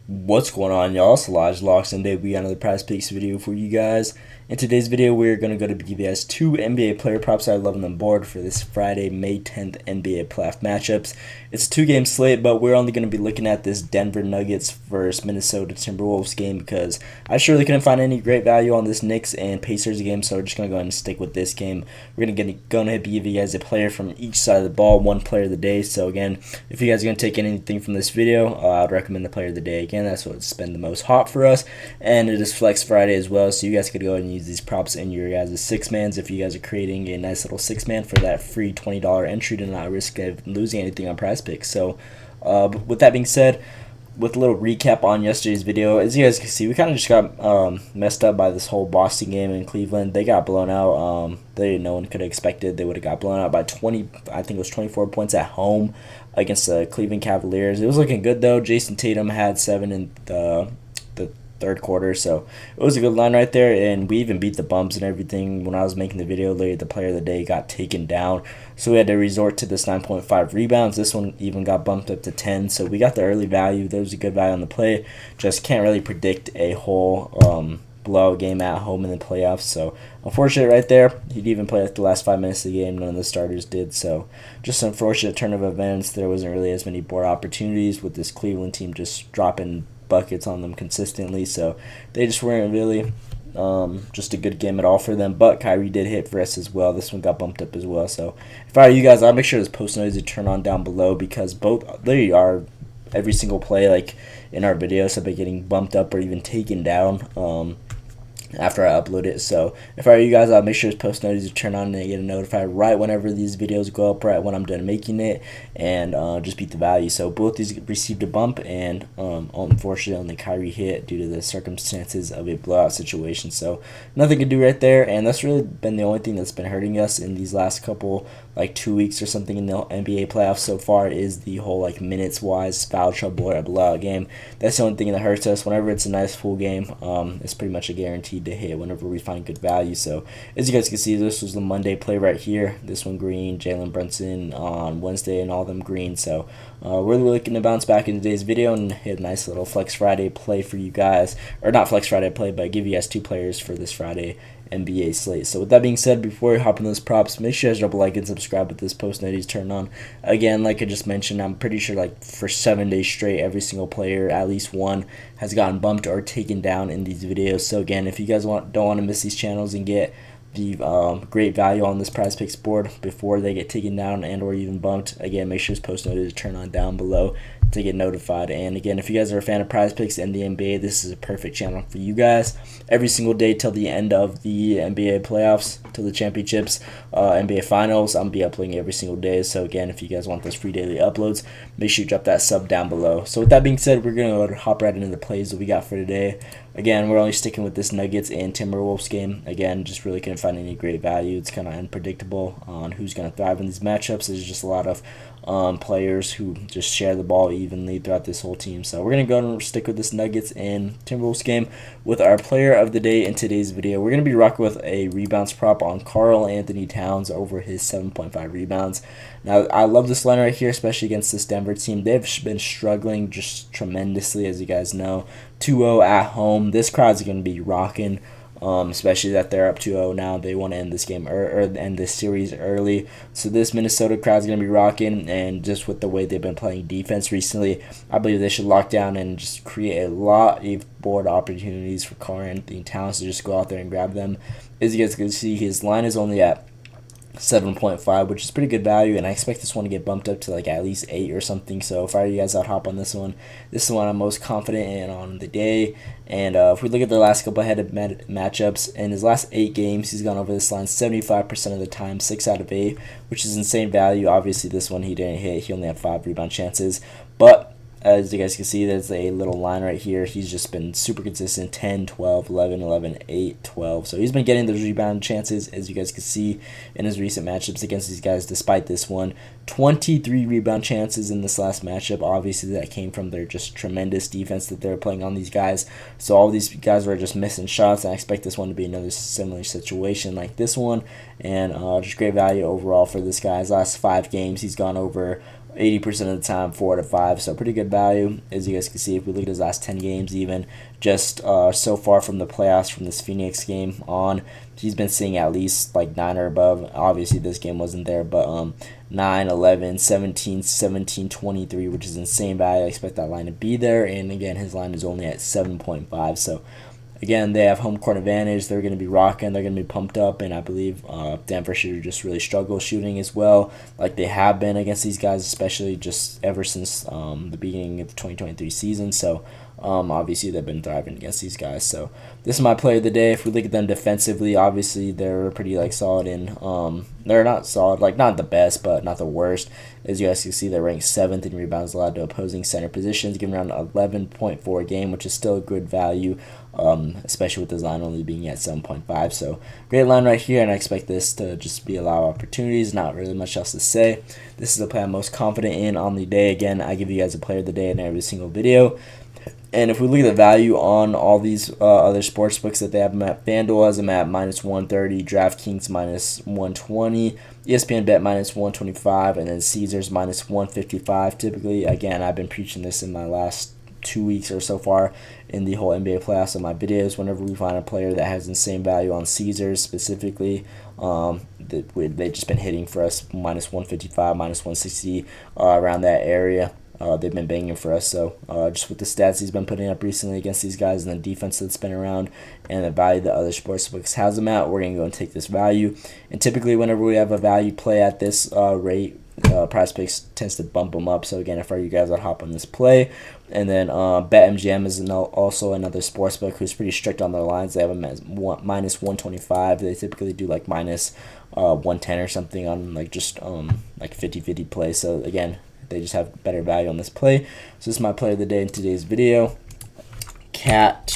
What's going on, y'all? It's Elijah Locks, and today we got another Prize Picks video for you guys. In today's video, we're going to give you guys two NBA player props I love on the board for this Friday, May 10th NBA playoff matchups. It's a two-game slate, but we're only going to be looking at this Denver Nuggets versus Minnesota Timberwolves game because I surely couldn't find any great value on this Knicks and Pacers game, so we're just going to go ahead and stick with this game. We're going to give you guys a player from each side of the ball, one player of the day. So again, if you guys are going to take anything from this video, I'd recommend the player of the day. Again, that's what's been the most hot for us, and it is Flex Friday as well, so you guys could go ahead and use these props in your guys' six-mans if you guys are creating a nice little six-man for that free $20 entry to not risk losing anything on Prize Picks. So with that being said, with a little recap on yesterday's video, as you guys can see, we kind of just got messed up by this whole Boston game in Cleveland. They got blown out. No one could have expected they would have got blown out by 20. I think it was 24 points at home against the Cleveland Cavaliers. It was looking good though. Jason Tatum had 7 in the third quarter, so it was a good line right there, and we even beat the bumps and everything. When I was making the video later, the player of the day got taken down, so we had to resort to this 9.5 rebounds. This one even got bumped up to 10, so we got the early value. There was a good value on the play. Just can't really predict a whole blowout game at home in the playoffs, so unfortunate right there. He'd even play like the last 5 minutes of the game. None of the starters did, so just an unfortunate turn of events. There wasn't really as many board opportunities with this Cleveland team just dropping buckets on them consistently, so they just weren't really just a good game at all for them. But Kyrie did hit for us as well. This one got bumped up as well, so if I were you guys, I'll make sure this post notice is turned on down below, because both they are every single play like in our videos have been getting bumped up or even taken down after I upload it. So if I were you guys, I'll make sure this post notifications are turned on and get notified right whenever these videos go up, right when I'm done making it, and just beat the value. So both these received a bump, and unfortunately only Kyrie hit due to the circumstances of a blowout situation. So nothing to do right there, and that's really been the only thing that's been hurting us in these last couple, like 2 weeks or something in the NBA playoffs so far, is the whole like minutes wise foul trouble or a blowout game. That's the only thing that hurts us. Whenever it's a nice full game, it's pretty much a guarantee to hit whenever we find good value. So as you guys can see, this was the Monday play right here. This one green, Jalen Brunson on Wednesday, and all them green. So we're looking to bounce back in today's video and hit a nice little Flex Friday play for you guys, or not Flex Friday play, but give you guys two players for this Friday NBA slate. So with that being said, before we hop in those props, make sure you guys drop a like and subscribe with this post notifications turned on. Again, like I just mentioned, I'm pretty sure like for 7 days straight, every single player, at least one, has gotten bumped or taken down in these videos. So again, if you guys don't want to miss these channels and get the great value on this Prize Picks board before they get taken down and or even bumped, again, make sure this post notifications turn on down below to get notified. And again, if you guys are a fan of Prize Picks and the NBA, this is a perfect channel for you guys. Every single day till the end of the NBA playoffs, till the championships, NBA finals, I'm gonna be uploading every single day. So again, if you guys want those free daily uploads, make sure you drop that sub down below. So with that being said, we're gonna hop right into the plays that we got for today. Again, we're only sticking with this Nuggets and Timberwolves game. Again, just really couldn't find any great value. It's kind of unpredictable on who's going to thrive in these matchups. There's just a lot of players who just share the ball evenly throughout this whole team. So we're going to go and stick with this Nuggets and Timberwolves game with our player of the day in today's video. We're going to be rocking with a rebounds prop on Karl Anthony Towns over his 7.5 rebounds. Now, I love this line right here, especially against this Denver team. They've been struggling just tremendously, as you guys know. 2-0 at home. This crowd's going to be rocking, especially that they're up 2-0 now. They want to end this game or end this series early. So this Minnesota crowd's going to be rocking, and just with the way they've been playing defense recently, I believe they should lock down and just create a lot of board opportunities for Karl Anthony Towns to just go out there and grab them. As you guys can see, his line is only at 7.5, which is pretty good value, and I expect this one to get bumped up to like at least 8 or something. So if I were you guys, I'd hop on this one. This is the one I'm most confident in on the day. And if we look at the last couple headed matchups, in his last 8 games, he's gone over this line 75% of the time, 6 out of 8, which is insane value. Obviously, this one he didn't hit. He only had 5 rebound chances, but as you guys can see, there's a little line right here. He's just been super consistent, 10, 12, 11, 11, 8, 12. So he's been getting those rebound chances, as you guys can see in his recent matchups against these guys, despite this one. 23 rebound chances in this last matchup. Obviously, that came from their just tremendous defense that they're playing on these guys. So all these guys were just missing shots, and I expect this one to be another similar situation like this one. And just great value overall for this guy. His last 5 games, he's gone over 80% of the time, 4 out of 5. So pretty good value, as you guys can see. If we look at his last 10 games, even just so far from the playoffs, from this Phoenix game on, he's been seeing at least like 9 or above. Obviously, this game wasn't there, but 9, 11, 17, 17, 23, which is insane value. I expect that line to be there. And again, his line is only at 7.5. So again, they have home court advantage. They're going to be rocking. They're going to be pumped up. And I believe Denver should just really struggle shooting as well, like they have been against these guys, especially just ever since the beginning of the 2023 season. So obviously, they've been thriving against these guys. So this is my player of the day. If we look at them defensively, obviously, they're pretty like solid in they're not solid, like not the best, but not the worst. As you guys can see, they're ranked 7th in rebounds allowed to opposing center positions, giving around 11.4 a game, which is still a good value, especially with this line only being at 7.5. So great line right here, and I expect this to just be a lot of opportunities. Not really much else to say. This is the play I'm most confident in on the day. Again, I give you guys a player of the day in every single video. And if we look at the value on all these other sports books that they have them at, FanDuel has them at minus 130, DraftKings minus 120, ESPN Bet minus 125, and then Caesars minus 155. Typically, again, I've been preaching this in my last 2 weeks or so far in the whole NBA playoffs on my videos. Whenever we find a player that has the same value on Caesars specifically, they've just been hitting for us minus 155, minus 160, around that area. They've been banging for us. So just with the stats he's been putting up recently against these guys and the defense that's been around and the value that other sportsbooks has them at, we're going to go and take this value. And typically whenever we have a value play at this rate, PrizePicks tends to bump them up. So again, if you guys would hop on this play. And then BetMGM is also another sportsbook who's pretty strict on their lines. They have them at minus 125. They typically do like minus 110 or something on like just like 50-50 play. So again, they just have better value on this play. So this is my play of the day in today's video. Cat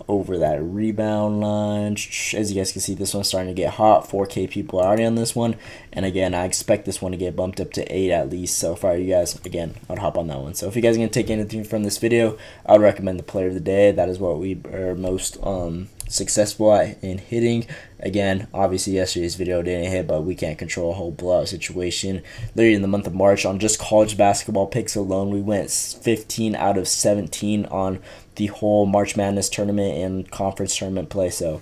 over that rebound line. As you guys can see, this one's starting to get hot. 4K people are already on this one. And again, I expect this one to get bumped up to 8 at least. So if I were you guys, again, I'd hop on that one. So if you guys are going to take anything from this video, I would recommend the player of the day. That is what we are most successful at in hitting. Again, obviously yesterday's video didn't hit, but we can't control a whole blowout situation. Literally in the month of March, on just college basketball picks alone, we went 15 out of 17 on the whole March Madness tournament and conference tournament play. So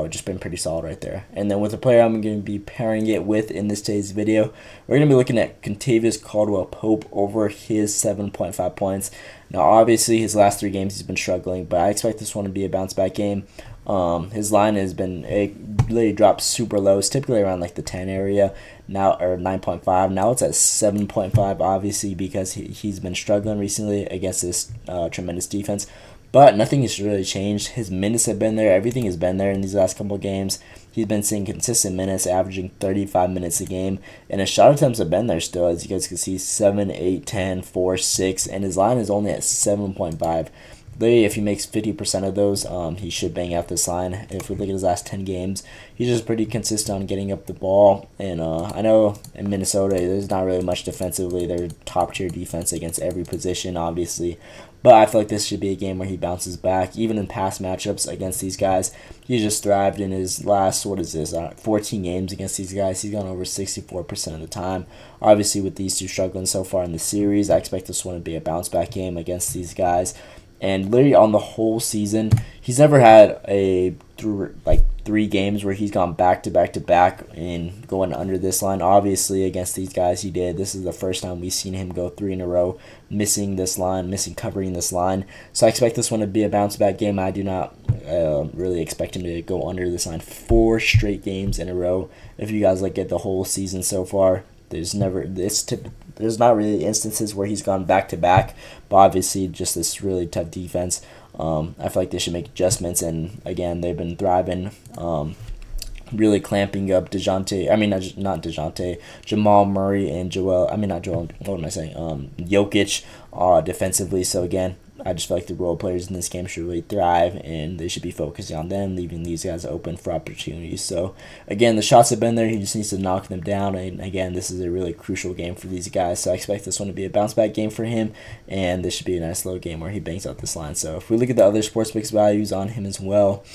just been pretty solid right there. And then with the player I'm going to be pairing it with in this today's video, we're going to be looking at Kentavious Caldwell-Pope over his 7.5 points. Now obviously his last 3 games he's been struggling, but I expect this one to be a bounce back game. His line has been, it literally dropped super low. It's typically around like the 10 area now, or 9.5. Now it's at 7.5, obviously, because he's been struggling recently against this tremendous defense. But nothing has really changed. His minutes have been there. Everything has been there in these last couple of games. He's been seeing consistent minutes, averaging 35 minutes a game. And his shot attempts have been there still, as you guys can see, 7, 8, 10, 4, 6. And his line is only at 7.5. Literally, if he makes 50% of those, he should bang out this line. If we look at his last 10 games, he's just pretty consistent on getting up the ball. And I know in Minnesota, there's not really much defensively. They're top-tier defense against every position, obviously. But I feel like this should be a game where he bounces back. Even in past matchups against these guys, he just thrived in his last, 14 games against these guys. He's gone over 64% of the time. Obviously, with these two struggling so far in the series, I expect this one to be a bounce-back game against these guys. And literally on the whole season, he's never had three games where he's gone back to back to back and going under this line. Obviously, against these guys, he did. This is the first time we've seen him go 3 in a row, missing covering this line. So I expect this one to be a bounce back game. I do not really expect him to go under this line 4 straight games in a row. If you guys get the whole season so far, there's not really instances where he's gone back to back, but obviously just this really tough defense. I feel like they should make adjustments, and again, they've been thriving, really clamping up Jamal Murray and Jokic defensively. So again, I just feel like the role players in this game should really thrive, and they should be focusing on them, leaving these guys open for opportunities. So, again, the shots have been there. He just needs to knock them down. And, again, this is a really crucial game for these guys. So, I expect this one to be a bounce-back game for him, and this should be a nice little game where he bangs out this line. So, if we look at the other sportsbooks values on him as well,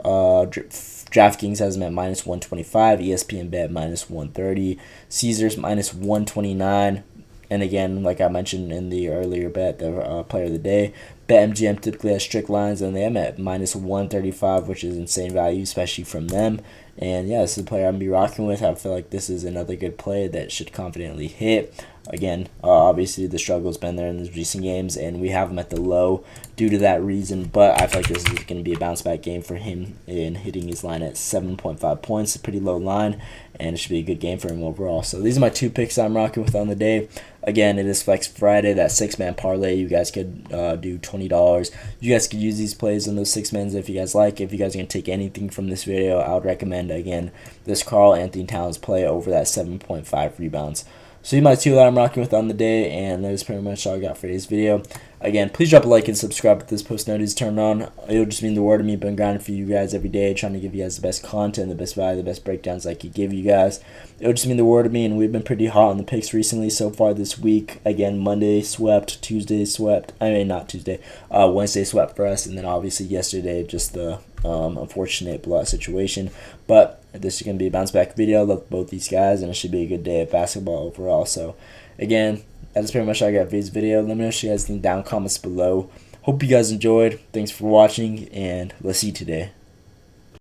DraftKings has him at -125, ESPN bet -130, Caesars -129. And again, like I mentioned in the earlier bet, the player of the day, BetMGM typically has strict lines, and they have at -135, which is insane value, especially from them. And yeah, this is a player I'm going to be rocking with. I feel like this is another good play that should confidently hit. Again, obviously the struggle's been there in these recent games, and we have him at the low due to that reason. But I feel like this is going to be a bounce-back game for him in hitting his line at 7.5 points, a pretty low line, and it should be a good game for him overall. So these are my 2 picks I'm rocking with on the day. Again, it is Flex Friday, that 6-man parlay. You guys could do $20. You guys could use these plays on those 6-mans if you guys like. If you guys are going to take anything from this video, I would recommend, again, this Karl-Anthony Towns play over that 7.5 rebounds. So these are my 2 that I'm rocking with on the day, and that is pretty much all I got for today's video. Again, please drop a like and subscribe if this post notice is turned on. It'll just mean the world to me. Been grinding for you guys every day, trying to give you guys the best content, the best value, the best breakdowns I could give you guys. It'll just mean the world to me, and we've been pretty hot on the picks recently so far this week. Again, Monday swept, Tuesday swept. I mean, not Tuesday. Wednesday swept for us, and then obviously yesterday just the unfortunate blowout situation. But this is going to be a bounce back video. I love both these guys, and it should be a good day of basketball overall. So, again, that's pretty much all I got for this video. Let me know what you guys think down in comments below. Hope you guys enjoyed. Thanks for watching, and let's see you today.